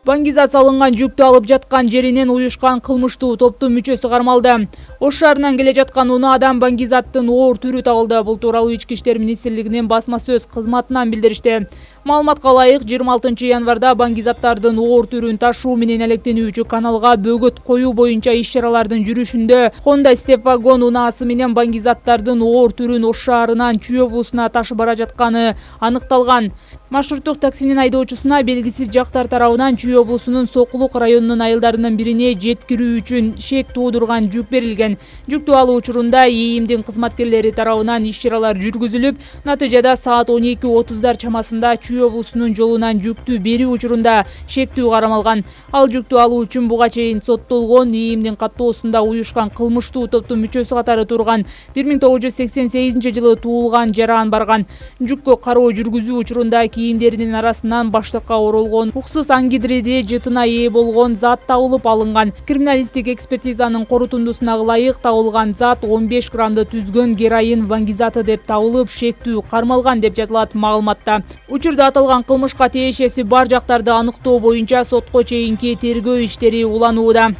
Баңгизат салынган жүктү алып жаткан жеринен уюшкан кылмыштуу топтун мүчөсү кармалды. Ош шаарынан келе жаткан 10 адам Баңгизаттын оор түрү табылды. Бул тууралуу Ички иштер министрлигинин басма сөз кызматынан билдиришти. Маалыматка ылайык 26 январда Баңгизаттардын оор түрүн ташуу менен алектенүүчү каналга бөгөт коюу боюнча иш-чаралардын жүрүшүндө Honda Step вагон унаасы менен Баңгизаттардын оор түрүн Ош шаарынан Чүй облусуна ташып бара жатканы аныкталган. Маршруттук таксинин айдоочусуна белгисиз жактар тарабынан Чүй облусунун Сокулук районунун айылдарынын бирине жеткирүү үчүн шек туудурган жүк берилген. Жүктү алуу учурунда ИИМдин кызматкерлери тарабынан иш-чаралар жүргүзүлүп, натыйжада саат 12:30 чамасында Чүй облусунун жолунан жүктү берүү учурунда шектүү карамалган. Ал жүктү алуу үчүн буга чейин соттолгон ИИМдин каттоосунда уюшкан кылмыштуу топтун мүчөсү катары турган 1988 жылы туулган жаран барган. Жүккө кароо жүргүзүү учурунда кийимдеринин арасынан баштыкка оролгон уксус ангидриди жытына ээ болгон зат табылып алынган. Криминалисттик экспертизанын корутундусуна ылайык табылган зат 15 граммды түзгөн героин Баңгизаты деп табылып, шектүү кармалган деп жазылат маалыматта. Учурда аталган кылмышка тиешеси бар жактарды аныктоо боюнча сотко чейинки тергөө иштери уланууда.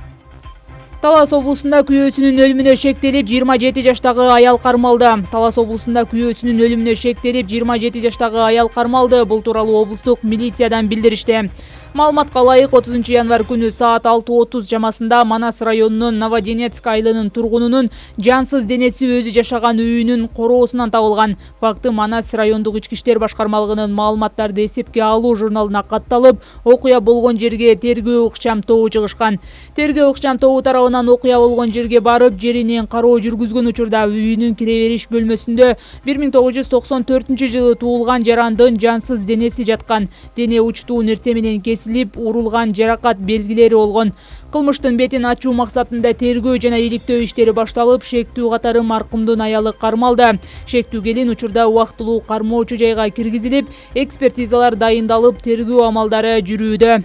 Талас облусунда күйөөсүнүн өлүмүнө шектелип 27 жаштагы аял кармалды. Талас облусунда күйөөсүнүн өлүмүнө шектелип 27 жаштагы аял кармалды. Бул тууралуу облустук милициядан билдиришти. Маалыматка ылайык 30 январ күнү саат 6:30 чамасында Манас районунун Новоденецк айылынын тургунунун жансыз денеси өзү жашаган үйүнүн короосунан табылган. Факты Манас райондук ички иштер башкармалыгынын маалыматтарды эсепке алуу журналына катталып, окуя болгон жерге тергөө ыкчам тобу чыгышкан. Тергөө ыкчам тобу тарабынан окуя болгон жерге барып, жеринен кароо жүргүзгөн учурда үйүнүн кире бериш бөлмөсүндө 1994 жылы туулган жарандын жансыз денеси жаткан. Дене учтуу нерсе менен кесилип, урулган жаракат белгилери болгон. Кылмыштын бетин ачуу максатында тергөө жана иликтөө иштери башталып, шектүү катары маркумдун аялы кармалды. Шектүү келин учурда убактылуу кармоочу жайга киргизилип, экспертизалар дайындалып, тергөө амалдары жүрүүдө.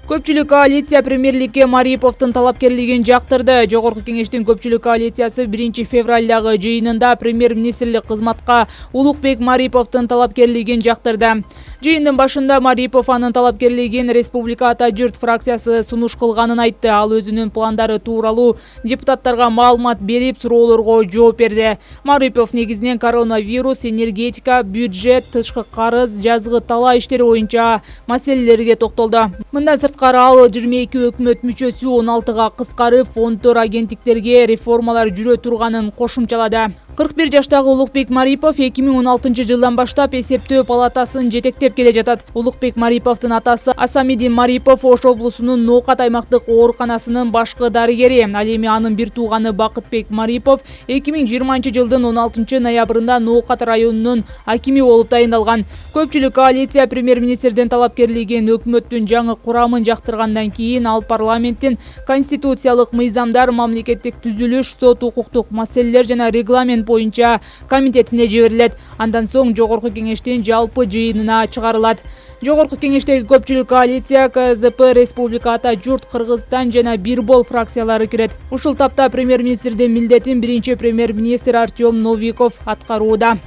Көпчүлүк коалиция премьерликке Мариповдун талапкерлигин жактырды. Жогорку кеңештин көпчүлүк коалициясы 1 февралдагы жыйынында премьер-министрлик кызматка Улукбек Мариповдун талапкерлигин жактырды. Жыйындын башында Марипов анын талапкерлигин Республика Ата журт фракциясы сунуш кылганын айтты. Ал өзүнүн пландары тууралуу депутаттарга маалымат берип, суроолорго жооп берди. Марипов негизинен коронавирус, энергетика, бюджет, тышкы карыз, жазгы талаа иштери боюнча маселелерге токтолду. Мындан сырткары ал 22 өкмөт мүчөсү 16га кыскарып, фонддор, агенттиктерге реформалар жүрө турганын кошумчалады. 41 жаштагы Улукбек Марипов 2016 жылдан баштап эсептөө палатасын жетектеп келе жатат. Улукбек Мариповдун атасы Асамидин Марипов Ош облусунун Ноокат аймактык ооруканасынын башкы дарыгери. Ал эми анын бир тууганы Бакытбек Марипов 2020 жылдын 16 ноябрында Ноокат районунун акими болуп тайындалган. Көпчүлүк коалиция премьер-министрдин талапкерлигин, өкмөттүн жаңы курамын жактыргандан кийин ал парламенттин конституциялык мыйзамдар, мамлекеттик түзүлүш, сот укуктук маселелер жана регламент боюнча комитетине жиберилет. Андан соң жогорку кеңештин жалпы жыйынына чыгарылат. Жогорку кеңештеги көпчүлүк коалиция КСДП, Республика Ата журт, Кыргызстан жана Бирбол фракциялары кирет. Ушул тапта премьер-министрдин милдетин биринчи премьер-министр Артем Новиков аткарууда.